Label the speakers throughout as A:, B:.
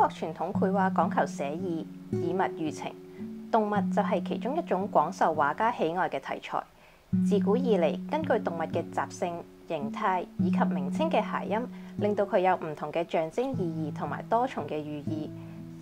A: 國傳統繪畫講求寫意，以物喻情，動物就係其中一種廣受畫家喜愛嘅題材。自古以嚟，根據動物嘅習性、形態以及名稱嘅諧音，令到佢有唔同嘅象徵意義同埋多重嘅寓意。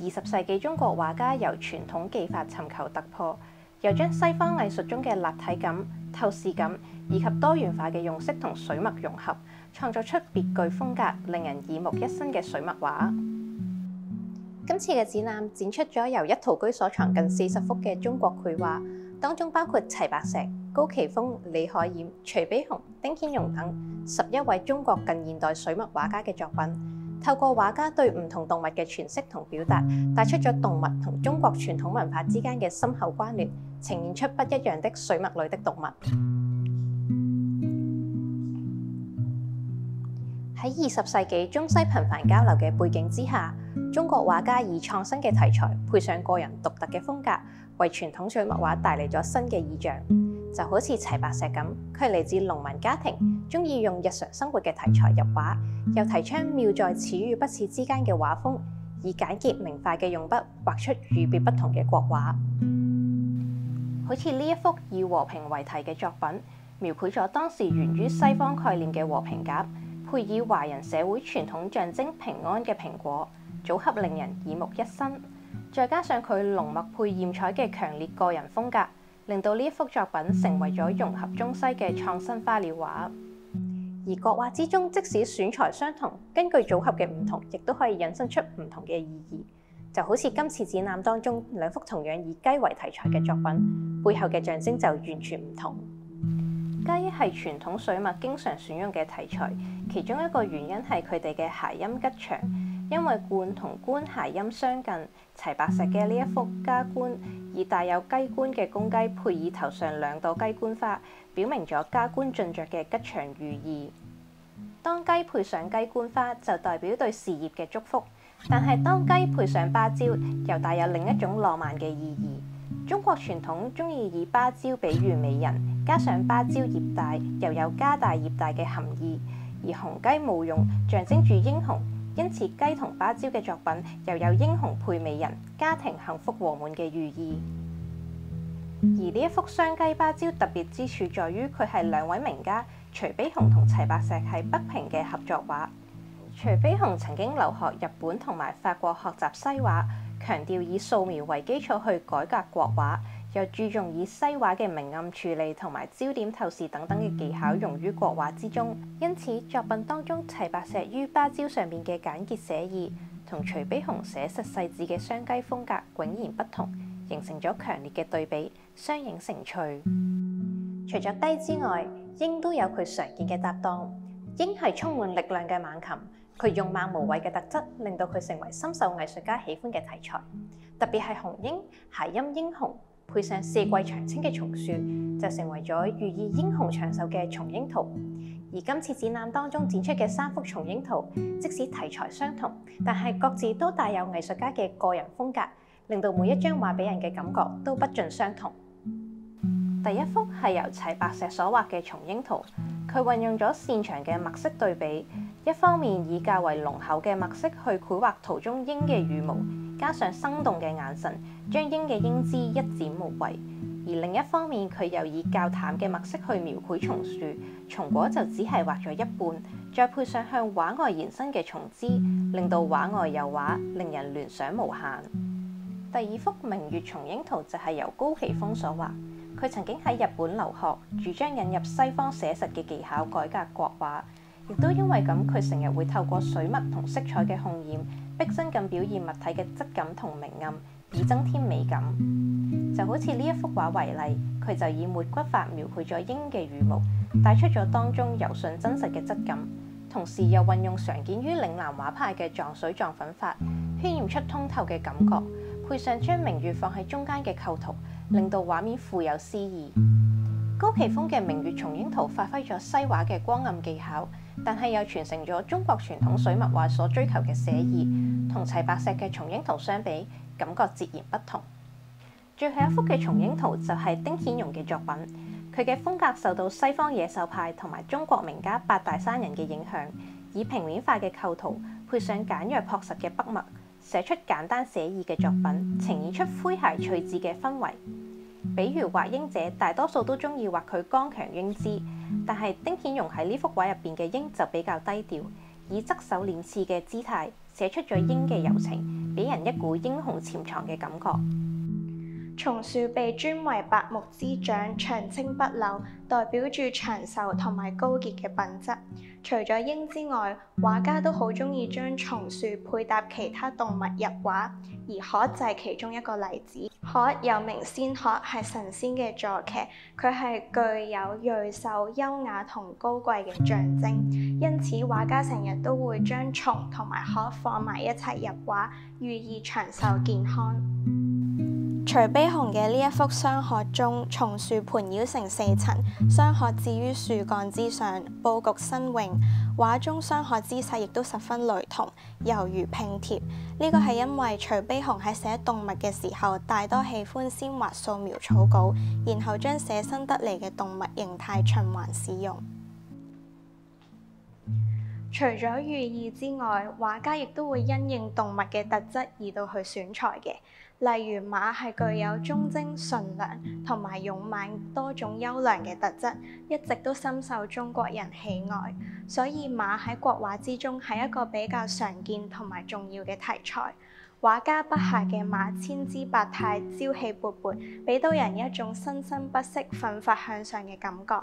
A: 20世紀中國畫家由傳統技法尋求突破，又將西方藝術中嘅立體感、透視感以及多元化嘅用色同水墨融合，創作出別具風格、令人耳目一新嘅水墨畫。今次嘅展覽展出咗由一陶居所藏近40幅嘅中國繪畫，當中包括齊白石、高奇峰、李海硯、徐悲鴻、丁顯容等11位中國近現代水墨畫家嘅作品，透過畫家對唔同動物嘅詮釋同表達，帶出咗動物同中國傳統文化之間嘅深厚關聯，呈現出不一樣的水墨裏的動物。喺20世紀中西頻繁交流嘅背景之下，中國畫家以創新嘅題材配上個人獨特嘅風格，為傳統水墨畫帶嚟咗新嘅意象。就好似齊白石咁，佢嚟自農民家庭，鍾意用日常生活嘅題材入畫，又提倡妙在似與不似之間嘅畫風，以簡潔明快嘅用筆畫出與別不同嘅國畫。好似呢一幅以和平為題嘅作品，描繪咗當時源於西方概念嘅和平鴿，配以華人社會傳統象徵平安嘅蘋果，組合令人耳目一新。再加上佢濃墨配豔彩嘅強烈個人風格，令到呢一幅作品成為咗融合中西嘅創新花鳥畫。而國畫之中，即使選材相同，根據組合嘅唔同，亦都可以引申出唔同嘅意義。就好似今次展覽當中2幅同樣以雞為題材嘅作品，背後嘅象徵就完全唔同。雞係傳統水墨經常選用嘅題材，其中一個原因係佢哋嘅諧音吉祥。因為冠同官諧音相近，齊白石嘅呢一幅加冠，以帶有雞冠嘅公雞配以頭上2朵雞冠花，表明咗加官進爵嘅吉祥寓意。當雞配上雞冠花，就代表對事業嘅祝福，但係當雞配上芭蕉，又帶有另一種浪漫嘅意義。中國傳統鍾意以芭蕉比喻美人，加上芭蕉葉大，又有家大業大嘅含義，而雄雞舞勇象徵住英雄。因此，雞同芭蕉嘅作品又有英雄配美人、家庭幸福和滿嘅寓意。而呢一幅雙雞芭蕉特別之處在於，佢係2位名家徐悲鴻同齊白石喺北平嘅合作畫。徐悲鴻曾經留學日本同埋法國學習西畫，強調以素描為基礎去改革國畫，又注重以西畫嘅明暗處理同埋焦點透視等等嘅技巧融於國畫之中。因此，作品當中齊白石於芭蕉上面嘅簡潔寫意，同徐悲鴻寫實細緻嘅雙雞風格迥然不同，形成咗強烈嘅對比，相映成趣。除咗雞之外，鷹都有佢常見嘅搭檔。鷹係充滿力量嘅猛禽，佢勇猛無畏嘅特質令到佢成為深受藝術家喜歡嘅題材。特別係雄鷹，諧音英雄，配上4季長青嘅松樹，就成為咗寓意英雄長壽嘅松鷹圖。而今次展覽當中展出嘅3幅松鷹圖，即使題材相同，但係各自都帶有藝術家嘅個人風格，令到每一張畫俾人嘅感覺都不盡相同。第一幅係由齊白石所畫嘅松鷹圖，佢運用咗擅長嘅墨色對比，一方面以較為濃厚嘅墨色去繪畫圖中鷹嘅羽毛，加上生動嘅眼神，將鷹嘅英姿一展無遺；而另一方面，佢又以較淡嘅墨色去描繪松樹，松果就只係畫咗一半，再配上向畫外延伸嘅松枝，令到畫外有畫，令人聯想無限。第2幅明月松鷹圖就係由高奇峰所畫。佢曾經喺日本留學，主張引入西方寫實嘅技巧改革國畫，亦都因為咁，佢成日會透過水墨同色彩嘅烘染，逼真咁表現物體嘅質感同明暗，以增添美感。就好似呢一幅畫為例，佢就以抹骨法描繪咗鷹嘅羽毛，帶出咗當中柔順真實嘅質感，同時又運用常見於嶺南畫派嘅撞水撞粉法，渲染出通透嘅感覺，配上將明月放喺中間嘅構圖，令到畫面富有詩意。高奇峰嘅明月松鷹圖發揮咗西畫嘅光暗技巧，但係又傳承咗中國傳統水墨畫所追求嘅寫意，同齊白石嘅松鷹圖相比，感覺截然不同。最後一幅嘅松鷹圖就係丁顯容嘅作品，佢嘅風格受到西方野獸派同埋中國名家八大山人嘅影響，以平面化嘅構圖配上簡約樸實嘅筆墨，寫出簡單寫意嘅作品，呈現出詼諧趣致嘅氛圍。比如畫鷹者，大多數都中意畫佢剛強英姿，但係丁顯容喺呢幅畫入邊嘅鷹就比較低調，以側手臉刺嘅姿態寫出咗鷹嘅柔情，俾人一股英雄潛藏嘅感覺。
B: 松樹被尊為百目之長，長青不朽，代表住長壽同埋高潔嘅品質。除咗鷹之外，畫家都好中意將松樹配搭其他動物入畫，而鶴就係其中一個例子。鶴又名仙鶴，係神仙嘅坐騎，佢係具有瑞獸、優雅同高貴嘅象徵，因此畫家成日都會將松同埋鶴放埋一齊入畫，寓意長壽健康。徐悲鴻嘅呢一幅雙鶴中，松樹盤繞成4層，雙鶴置於樹幹之上，佈局新穎。畫中雙鶴姿勢亦都十分雷同，猶如拼貼。呢個係因為徐悲鴻喺寫動物嘅時候，大多喜歡先畫素描草稿，然後將寫生得嚟嘅動物形態循環使用。除咗寓意之外，畫家亦都會因應動物嘅特質而到去選材嘅。例如馬係具有忠貞、純良同埋勇猛多種優良嘅特質，一直都深受中國人喜愛，所以馬喺國畫之中係一個比較常見同埋重要嘅題材。畫家筆下嘅馬千姿百態、朝氣勃勃，俾到人一種生生不息、奮發向上嘅感覺。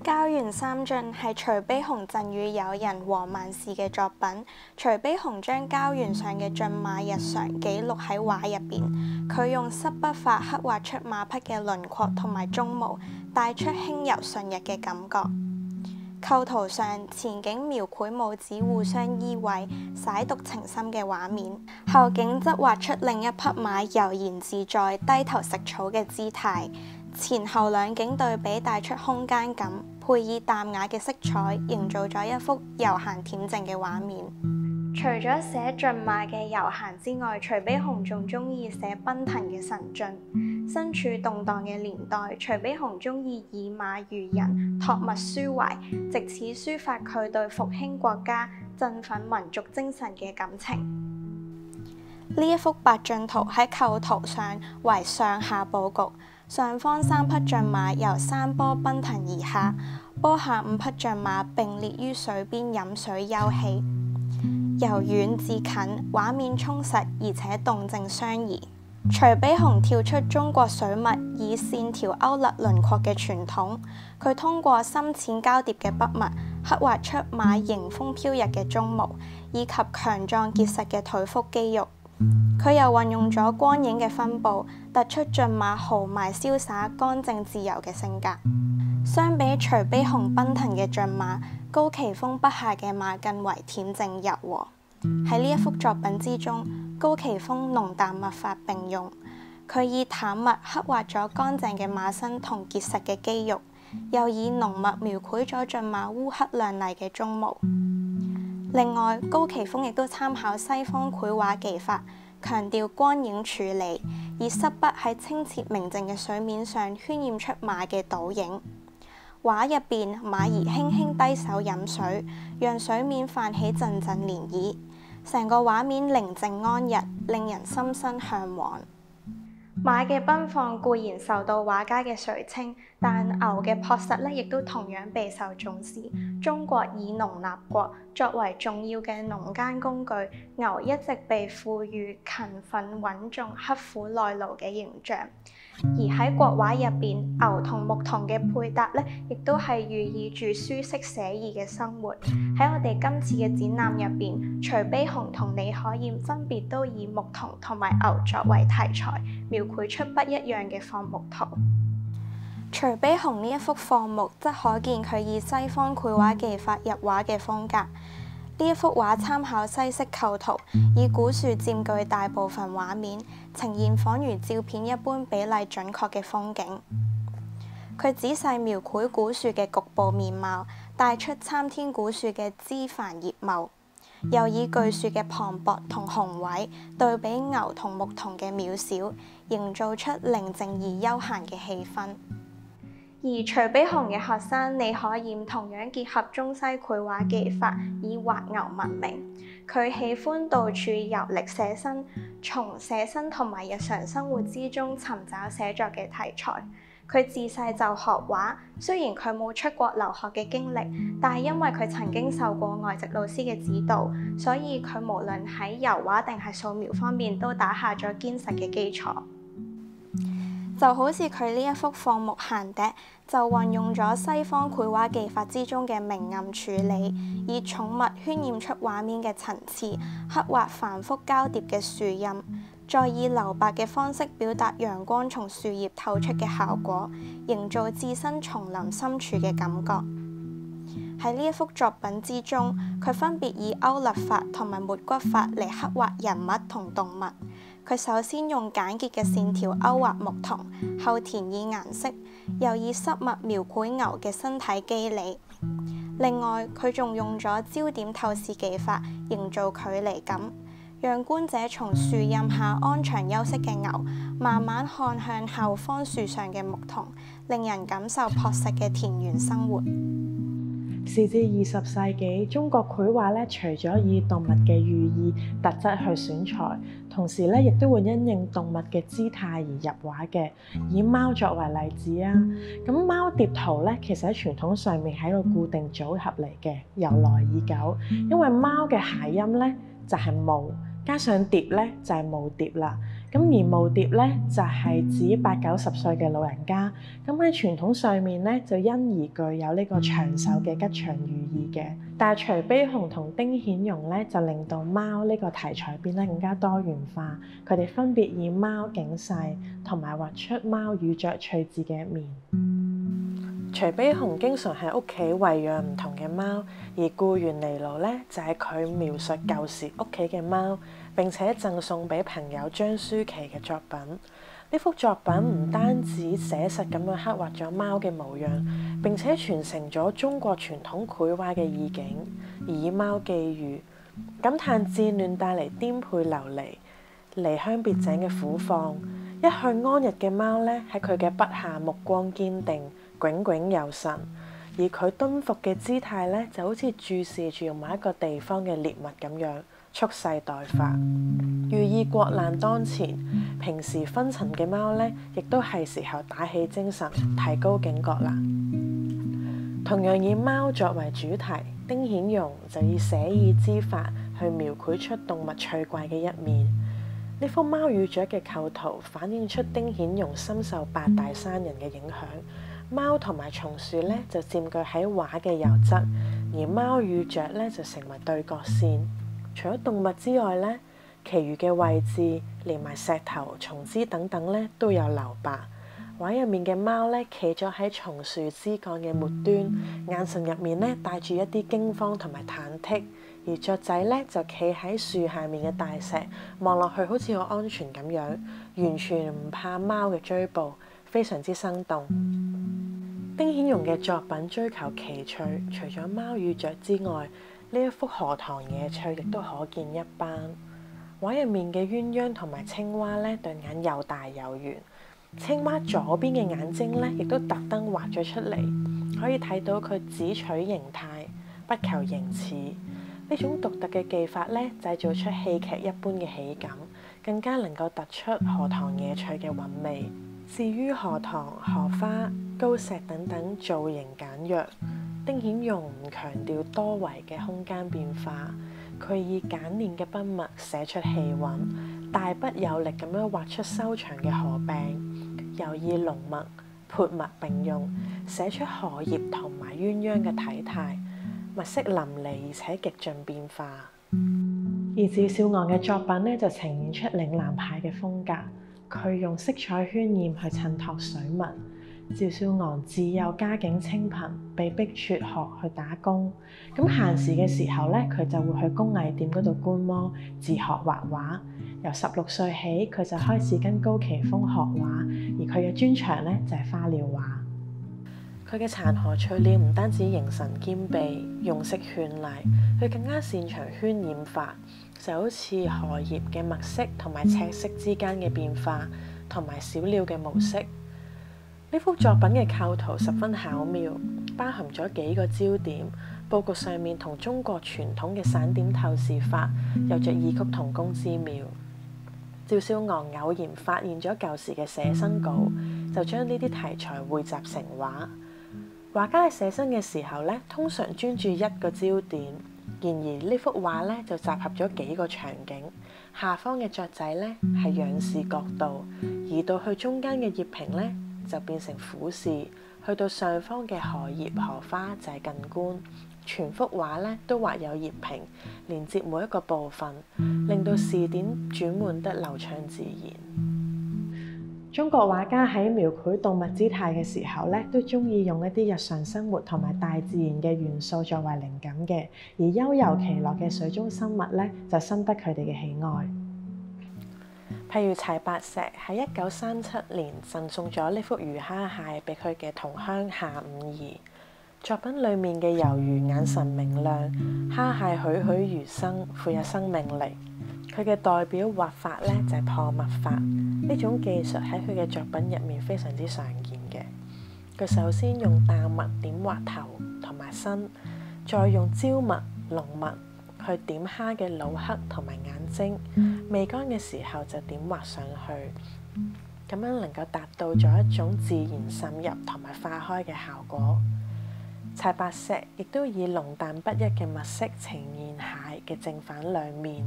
B: 郊原三進係徐悲鴻贈予友人王萬氏嘅作品。徐悲鴻將郊原上嘅駿馬日常記錄喺畫入邊，佢用濕筆法刻畫出馬匹嘅輪廓同埋鬃毛，帶出輕柔順溢嘅感覺。構圖上，前景描繪母子互相依偎、舐犢情深嘅畫面，後景則畫出另一匹馬悠然自在、低頭食草嘅姿態。前後兩景對比帶出空間感，配以淡雅嘅色彩，營造咗一幅悠閒恬靜嘅畫面。除咗寫駿馬嘅悠閒之外，徐悲鴻仲中意寫奔騰嘅神駿。身處動盪嘅年代，徐悲鴻中意以馬喻人，託物抒懷，藉此抒發佢對復興國家、振奮民族精神嘅感情。呢一幅八駿圖喺構圖上為上下佈局。上方3匹駿馬由山坡奔騰而下，坡下5匹駿馬並列於水邊飲水休憩。由遠至近，畫面充實而且動靜相宜。徐悲鴻跳出中國水墨以線條勾勒輪廓嘅傳統，佢通過深淺交疊嘅筆墨，刻畫出馬迎風飄逸嘅鬃毛，以及強壯結實嘅腿腹肌肉。佢又運用咗光影嘅分佈，突出駿馬豪邁瀟灑、乾淨自由嘅性格。相比徐悲鴻奔騰嘅駿馬，高奇峰筆下嘅馬更為恬靜柔和。喺呢一幅作品之中，高奇峰濃淡墨法並用，佢以淡墨刻畫咗乾淨嘅馬身同結實嘅肌肉，又以濃墨描繪咗駿馬烏黑亮麗嘅鬃毛。另外，高奇峰亦都參考西方繪畫技法，強調光影處理，以濕筆喺清澈明淨嘅水面上渲染出馬嘅倒影。畫入邊，馬兒輕輕低手飲水，讓水面泛起陣陣漣漪，成個畫面寧靜安逸，令人心生向往。馬嘅奔放固然受到畫家嘅垂青，但牛嘅樸實咧，亦都同樣備受重視。中國以農立國，作為重要嘅農耕工具，牛一直被賦予勤奮穩重、刻苦耐勞嘅形象。而喺國畫入邊，牛同牧童嘅配搭咧，亦都係寓意住舒適寫意嘅生活。喺我哋今次嘅展覽入邊，徐悲鴻同李可染分別都以牧童同埋牛作為題材，描繪出不一樣嘅放牧圖。徐悲鴻呢一幅放牧，則可見佢以西方繪畫技法入畫嘅風格。呢一幅畫參考西式構圖，以古樹佔據大部分畫面，呈現彷如照片一般比例準確嘅風景。佢仔細描繪古樹嘅局部面貌，帶出參天古樹嘅枝繁葉茂，又以巨樹嘅磅礴同雄偉對比牛同牧童嘅渺小，營造出寧靜而悠閒嘅氣氛。而徐悲鴻嘅學生李可染同樣結合中西繪畫技法，以畫牛聞名。佢喜歡到處遊歷寫生，從寫生同埋日常生活之中尋找寫作嘅題材。佢自細就學畫，雖然佢冇出國留學嘅經歷，但係因為佢曾經受過外籍老師嘅指導，所以佢無論喺油畫定係素描方面都打下咗堅實嘅基礎。就好似佢呢一幅放牧閒笛，就運用咗西方繪畫技法之中嘅明暗處理，以寵物渲染出畫面嘅層次，刻畫繁複交疊嘅樹蔭，再以留白嘅方式表達陽光從樹葉透出嘅效果，營造置身叢林深處嘅感覺。喺呢一幅作品之中，佢分別以勾勒法同埋抹骨法嚟刻畫人物同動物。佢首先用簡潔嘅線條勾畫牧童，後填以顏色，又以濕墨描繪牛嘅身體肌理。另外，佢仲用咗焦點透視技法，營造距離感，讓觀者從樹蔭下安詳休息嘅牛，慢慢看向後方樹上嘅牧童，令人感受樸實嘅田園生活。
C: 時至20世紀，中國繪畫咧，除咗以動物嘅寓意特質去選材，同時咧亦都會因應動物嘅姿態而入畫嘅。以貓作為例子啊，咁貓蝶圖咧，其實喺傳統上面係一個固定組合嚟嘅，由來已久。因為貓嘅諧音咧就係毛，加上蝶咧就係耄耋啦。咁而耄耋咧就係指80、90歲嘅老人家，咁喺傳統上面咧就因而具有呢個長壽嘅吉祥寓意嘅。但係徐悲鴻同丁顯容咧就令到貓呢個題材變得更加多元化，佢哋分別以貓警世同埋畫出貓與雀趣致嘅一面。徐悲鴻經常喺屋企餵養唔同嘅貓，而故園尼奴咧就係佢描述舊時屋企嘅貓，並且贈送俾朋友張舒琪嘅作品。呢幅作品唔單止寫實咁樣刻畫咗貓嘅模樣，並且傳承咗中國傳統繪畫嘅意境，以貓寄寓，感嘆戰亂帶嚟顛沛流離、離鄉別井嘅苦況。一向安逸嘅貓咧，喺佢嘅筆下目光堅定、炯炯有神，而佢蹲伏嘅姿態咧，就好似注視住某一個地方嘅獵物咁樣，蓄勢待發，寓意國難當前。平時昏沉嘅貓咧，亦都係時候打起精神，提高警覺啦。同樣以貓作為主題，丁顯容就以寫意之法去描繪出動物趣怪嘅一面。呢幅貓與雀嘅構圖反映出丁顯容深受8大山人嘅影響。貓同埋松樹咧就佔據喺畫嘅右側，而貓與雀咧就成為對角線。除咗動物之外咧，其餘嘅位置連埋石頭、松枝等等咧都有留白。畫入面嘅貓咧企咗喺松樹枝幹嘅末端，眼神入面咧帶住一啲驚慌同埋忐忑；而雀仔咧就企喺樹下面嘅大石，望落去好似好安全咁樣，完全唔怕貓嘅追捕，非常之生動。丁顯容嘅作品追求奇趣，除咗貓與雀之外，呢一幅荷塘野趣亦都可見一斑。畫入面嘅鴛鴦同埋青蛙咧，對眼又大又圓。青蛙左邊嘅眼睛咧，亦都特登畫咗出嚟，可以睇到佢只取形態，不求形似。呢種獨特嘅技法咧，製造出戲劇一般嘅喜感，更加能夠突出荷塘野趣嘅韻味。至於荷塘、荷花、高石等等造型簡約，丁顯容唔強調多維嘅空間變化，佢以簡練嘅筆墨寫出氣韻，大筆有力咁樣畫出修長嘅河柄，又以濃墨、潑墨並用，寫出荷葉同埋鴛鴦嘅體態，墨色淋漓而且極盡變化。而趙少昂嘅作品咧就呈現出嶺南派嘅風格。佢用色彩渲染去襯托水紋。趙少昂自幼家境清貧，被逼輟學去打工。咁閒時嘅時候咧，佢就會去工藝店嗰度觀摩，自學畫畫。由16歲起，佢就開始跟高奇峰學畫，而佢嘅專長咧就係花鳥畫。佢嘅殘荷翠鳥唔單止形神兼備，用色絢麗，佢更加擅長渲染法，就好似荷葉嘅墨色同埋赤色之間嘅變化，同埋小鳥嘅毛色。呢幅作品嘅構圖十分巧妙，包含咗幾個焦點，佈局上面同中國傳統嘅散點透視法有着異曲同工之妙。趙少昂偶然發現咗舊時嘅寫生稿，就將呢啲題材匯集成畫。畫家喺寫生嘅時候呢，通常專注一個焦點，然而呢幅畫呢，就集合咗幾個場景。下方嘅雀仔呢，係仰視角度，移到去中間嘅葉屏呢，就變成俯視，去到上方嘅荷葉荷花就係近觀。全幅畫呢都畫有葉屏，連接每一個部分，令到視點轉換得流暢自然。中國畫家喺描繪動物姿態嘅時候呢，都鍾意用一啲日常生活同埋大自然嘅元素作為靈感嘅，而悠遊其樂嘅水中生物呢，就深得佢哋嘅喜愛。譬如齊白石喺1937年贈送咗呢幅魚蝦蟹俾佢嘅同鄉夏五義。作品裡面嘅魷魚眼神明亮，蝦蟹栩栩如生，富有生命力。佢嘅代表畫法呢，就係破墨法，呢種技術喺佢嘅作品入面非常之常見嘅。佢首先用淡墨點畫頭同埋身，再用焦墨、濃墨去點蝦嘅腦黑同埋眼睛，未乾嘅時候就點畫上去，咁樣能夠達到咗一種自然滲入同埋化開嘅效果。齊白石亦都以濃淡不一嘅墨色呈現蟹嘅正反兩面。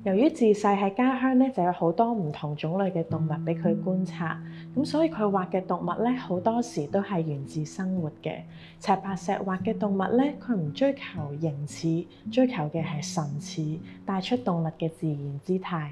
C: 由於自細喺家鄉咧就有好多唔同種類嘅動物俾佢觀察，咁所以佢畫嘅動物咧好多時都係源自生活嘅。齊白石畫嘅動物咧，佢唔追求形似，追求嘅係神似，帶出動物嘅自然姿態。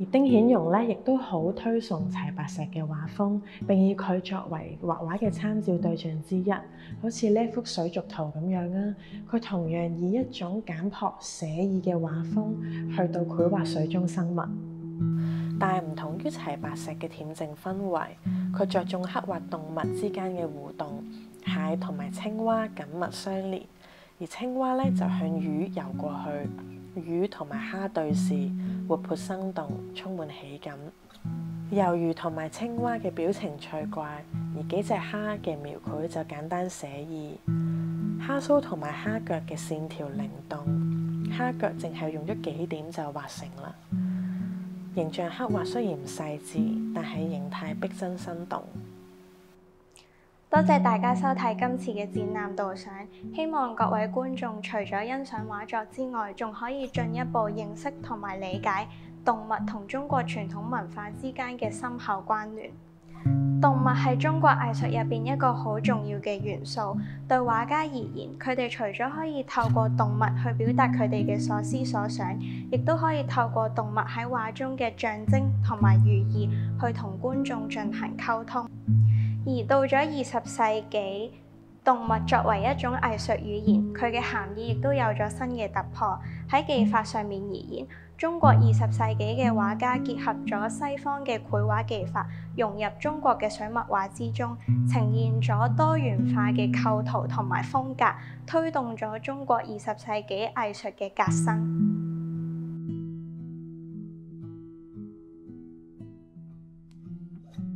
C: 而丁顯容咧，亦都好推崇齊白石嘅畫風，並以佢作為畫畫嘅參照對象之一。好似呢幅水族圖咁樣啊，佢同樣以一種簡樸寫意嘅畫風去到繪畫水中生物。但係唔同於齊白石嘅恬靜氛圍，佢着重刻畫動物之間嘅互動，蟹同埋青蛙緊密相連，而青蛙咧就向魚游過去。魚同埋蝦對視，活潑生動，充滿喜感。魷魚同埋青蛙嘅表情趣怪，而幾隻蝦嘅描繪就簡單寫意。蝦鬚同埋蝦腳嘅線條靈動，蝦腳淨係用咗幾點就畫成啦。形象刻畫雖然唔細緻，但係形態逼真生動。
B: 多謝大家收睇今次嘅展覽導賞，希望各位觀眾除咗欣賞畫作之外，仲可以進一步認識同埋理解動物同中國傳統文化之間嘅深厚關聯。動物係中國藝術入邊一個好重要嘅元素，對畫家而言，佢哋除咗可以透過動物去表達佢哋嘅所思所想，亦都可以透過動物喺畫中嘅象徵同埋寓意去同觀眾進行溝通。而到咗20世紀，動物作為一種藝術語言，佢嘅涵義亦都有咗新嘅突破。喺技法上面而言，中國20世紀嘅畫家結合咗西方嘅繪畫技法，融入中國嘅水墨畫之中，呈現咗多元化嘅構圖同埋風格，推動咗中國20世紀藝術嘅革新。